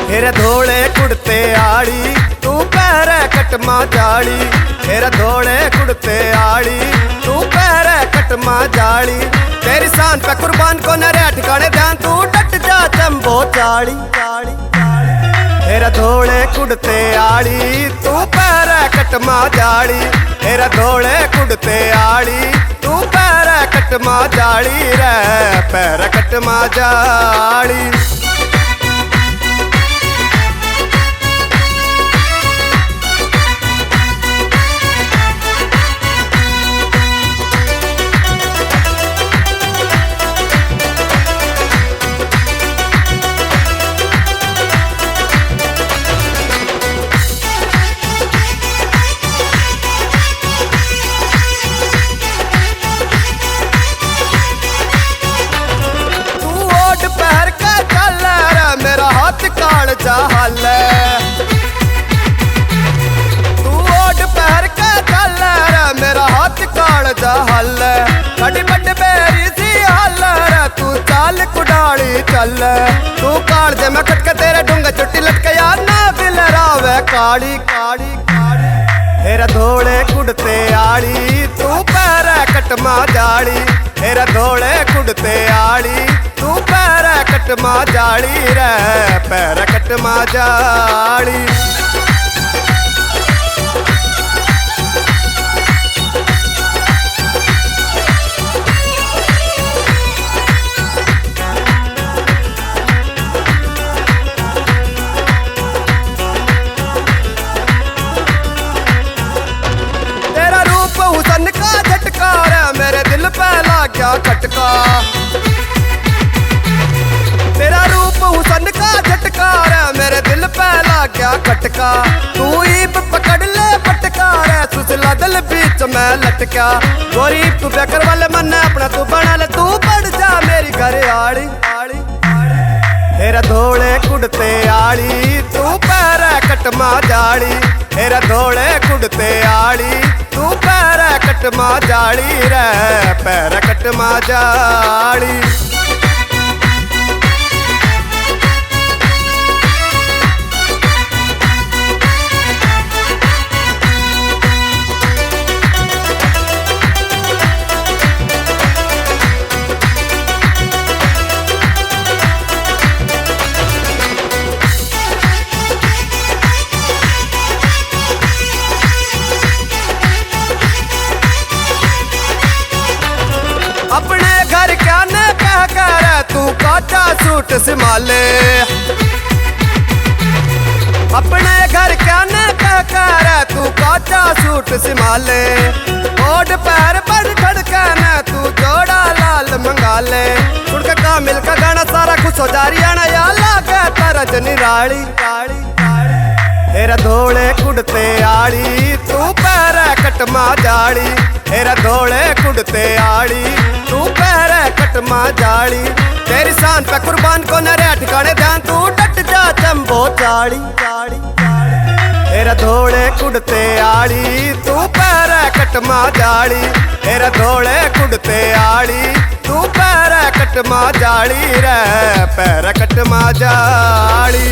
फिर धोले कुड़ते आड़ी तू पैर कटमा जाली। फिर धोले कुड़ते आड़ी तू पैर कटमा जाली। तेरी शान पे कुर्बान को नरे ठिकाने ध्यान तू डट जा चंबो चाली। फिर धोले कुड़ते आड़ी तू पैर कटमा जाली। फिर धोले कुड़ते आड़ी तू पैर कटमा जाली रे पैर कटमा जाली। काल चाहल तू ओट पैर के चल मेरा हाथ काल चाहल। कड़ी बड़ बेरी सी हल तू चाल कुडाली चल। तू काल जे मैं कटके तेरे डूंगे चुट्टी लटके यार ना बिल रावे काली काली काली। फिर धोले कुड़ते आड़ी तू पैर कटमा जाली। फिर धोले कुड़ते आड़ी तू पैर कटमा जाली रे पैर कटमा जाली। तेरा रूप हुसन का झटका रे मेरे दिल पे ला गया खटका। तेरा रूप हुसन का झटका रे मेरे दिल पे ला गया खटका। तू ईब पकड़ ले पटका रे सुसला दिल बीच में लटका। गोरी तू बेकर वाले मन अपना तू बना ले तू बढ़ जा मेरी घर आड़ी आड़ी। फिर धोले कुड़ते आड़ी तू पैर कटमा जाली। फिर धोले कुड़ते आड़ी तू पैर कटमा जाली रे पैर कटमा जाली। अपने घर क्या न कह कर तू काटा सूट संभाले। अपने घर क्या न कह कर तू काटा सूट संभाले। ओड पैर पर खड़कन तू जोड़ा लाल मंगा ले। उड़का कामिल का गाना सारा खुश हो जा रियाना या लागे तरज निराली काली। फिर धोले कुड़ते आड़ी तू पैर कटमा जाली। फिर धोले कुड़ते आड़ी तू पैर कटमा जाली। तेरी शान पे कुर्बान को नरे ठिकाने ध्यान तू डट जा चंबो चाली। फिर धोले कुड़ते आड़ी तू पैर कटमा जाली। फिर धोले कुड़ते आड़ी तू पैर कटमा जाली रे पैर कटमा जाली।